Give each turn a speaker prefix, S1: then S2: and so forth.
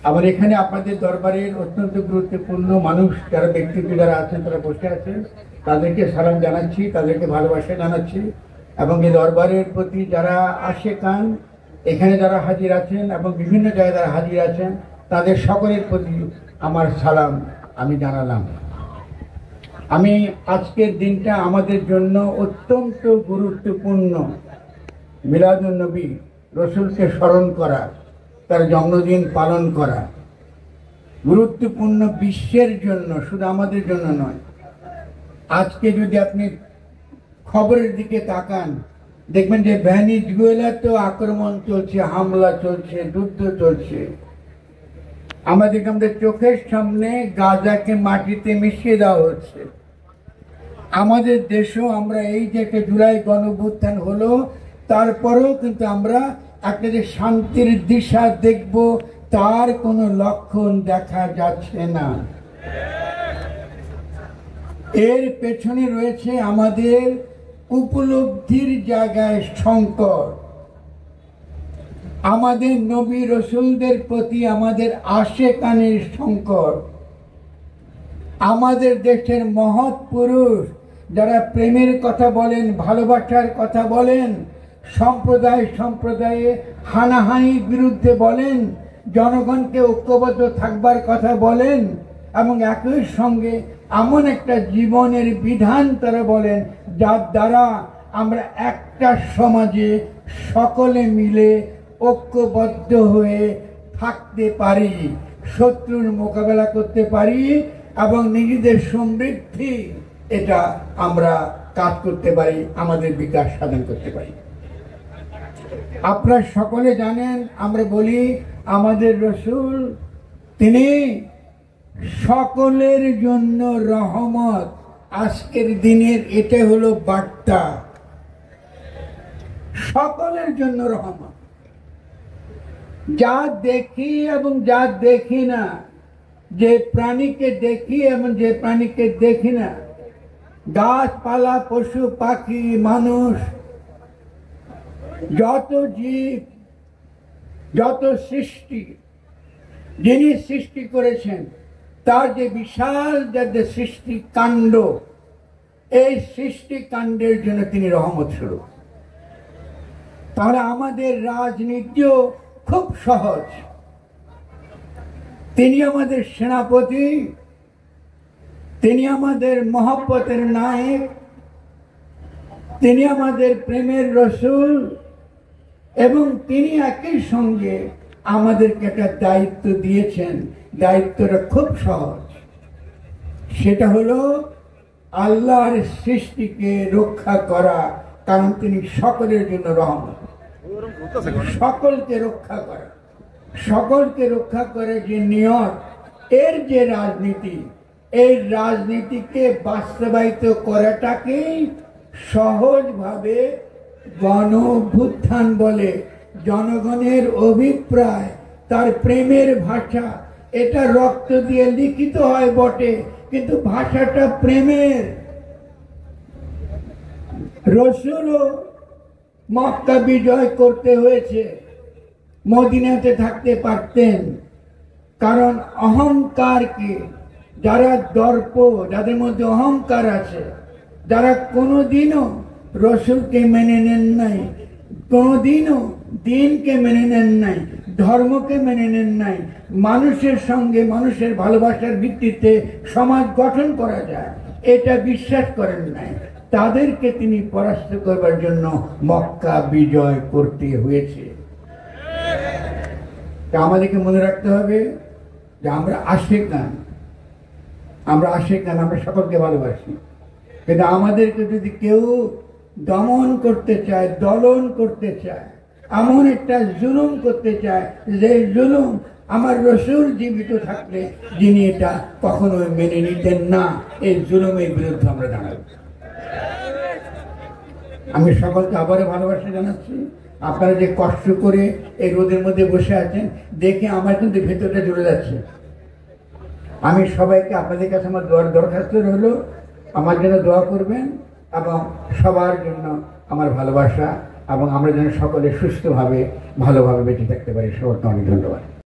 S1: আবার এখানে আপনাদের দরবারের অত্যন্ত গুরুত্বপূর্ণ মানুষ যারা ব্যক্তিত্ব যারা আছেন তারা বসে আছেন, তাদেরকে সালাম জানাচ্ছি, তাদেরকে ভালোবাসা জানাচ্ছি। এবং এই দরবারের প্রতি যারা আশেকান, এখানে যারা হাজির আছেন এবং বিভিন্ন জায়গায় যারা হাজির আছেন, তাদের সকলের প্রতি আমার সালাম আমি জানালাম। আমি আজকের দিনটা আমাদের জন্য অত্যন্ত গুরুত্বপূর্ণ। মিলাদুন নবী, রসুলকে স্মরণ করা, তার জন্মদিন পালন করা গুরুত্বপূর্ণ বিশ্বের জন্য, শুধু আমাদের জন্য নয়। আজকে যদি আপনি খবরের দিকে তাকান, দেখবেন যে ভেনিজুয়েলাতেও আক্রমণ চলছে, হামলা চলছে, যুদ্ধ চলছে। আমাদের চোখের সামনে গাজাকে মাটিতে মিশিয়ে দেওয়া হচ্ছে। আমাদের দেশেও আমরা এই যে একটা জুলাই গণঅভ্যুত্থান হলো, তারপরেও কিন্তু আমরা একটা যে শান্তির দিশা দেখব, তার কোনো লক্ষণ দেখা যাচ্ছে না। এর পেছনে রয়েছে আমাদের উপলব্ধির জায়গায় সংকট, আমাদের নবী রসুলদের প্রতি আমাদের আশেকানের সংকট। আমাদের দেশের মহৎ পুরুষ যারা প্রেমের কথা বলেন, ভালোবাসার কথা বলেন, সম্প্রদায় সম্প্রদায়ে হানাহানির বিরুদ্ধে বলেন, জনগণকে ঐক্যবদ্ধ থাকবার কথা বলেন, এবং একই সঙ্গে এমন একটা জীবনের বিধান তারা বলেন যার দ্বারা আমরা একটা সমাজে সকলে মিলে ঐক্যবদ্ধ হয়ে থাকতে পারি, শত্রুর মোকাবেলা করতে পারি এবং নিজেদের সমৃদ্ধি এটা আমরা কাজ করতে পারি, আমাদের বিকাশ সাধন করতে পারি। আপনারা সকলে জানেন, আমরা বলি আমাদের রসুল তিনি সকলের জন্য রহমত। আজকের দিনের এটা হলো বার্তা, সকলের জন্য রহমত। যা দেখি এবং যা দেখি না, যে প্রাণীকে দেখি এবং যে প্রাণীকে দেখি না, গাছপালা, পশু পাখি, মানুষ, যত জীব, যত সৃষ্টি যিনি সৃষ্টি করেছেন, তার যে বিশাল যে সৃষ্টি কাণ্ড, এই সৃষ্টি কাণ্ডের জন্য তিনি রহমত স্বরূপ। তাহলে আমাদের রাজনীতিও খুব সহজ। তিনি আমাদের সেনাপতি, তিনি আমাদের মহব্বতের নায়ক, তিনি আমাদের প্রেমের রসুল, এবং তিনি একই সঙ্গে আমাদেরকে একটা দায়িত্ব দিয়েছেন। দায়িত্বটা খুব সহজ, সেটা হলো আল্লাহর সৃষ্টিকে রক্ষা করা, কারণ তিনি সকলের জন্য রহমত। সকলকে রক্ষা করা, সকলকে রক্ষা করে যে নিয়ত, এর যে রাজনীতি, এই রাজনীতিকে বাস্তবায়িত করাটাকেই সহজভাবে গণ অভ্যুত্থান বলে। জনগণের অভিপ্রায়, তার প্রেমের ভাষা, এটা রক্ত দিয়ে লিখিত হয় বটে, কিন্তু ভাষাটা প্রেমের। রসুলও মক্কা বিজয় করতে হয়েছে, মদিনাতে থাকতে পারতেন, কারণ অহংকারকে, যারা দর্প, যাদের মধ্যে অহংকার আছে, যারা কোনোদিনও রসুলকে মেনে নেন নাই, কোনোদিনও দিনকে মেনে নেন নাই, ধর্মকে মেনে নেন নাই, মানুষের সঙ্গে মানুষের ভালোবাসার ভিত্তিতে সমাজ গঠন করা যায়, এটা বিশ্বাস করেন নাই, তাদেরকে তিনি পরাস্ত করবার জন্য মক্কা বিজয় করতে হয়েছে। আমাদেরকে মনে রাখতে হবে যে আমরা আশেকান, আমরা আশেকান, আমরা সকলকে ভালোবাসি, কিন্তু আমাদেরকে যদি কেউ দমন করতে চায়, দলন করতে চায়, এমন একটা জুলুম করতে চায়, যে জুলুম আমার রসুল জীবিত থাকলে যিনি এটা কখনোই মেনে নিতেন না, এই জুলুমের বিরুদ্ধে আমরা দাঁড়াবো। আমি সকলকে আবারও ভালোবাসা জানাচ্ছি। আপনারা যে কষ্ট করে এই রোদের মধ্যে বসে আছেন, দেখে আমার কিন্তু ভেতরটা জুড়ে যাচ্ছে। আমি সবাইকে, আপনাদের কাছে আমার দোয়ার দরখাস্ত হলো, আমার জন্য দোয়া করবেন এবং সবার জন্য আমার ভালোবাসা, এবং আমরা যেন সকলে সুস্থভাবে ভালোভাবে বেঁচে থাকতে পারি। সবাইকে অনেক ধন্যবাদ।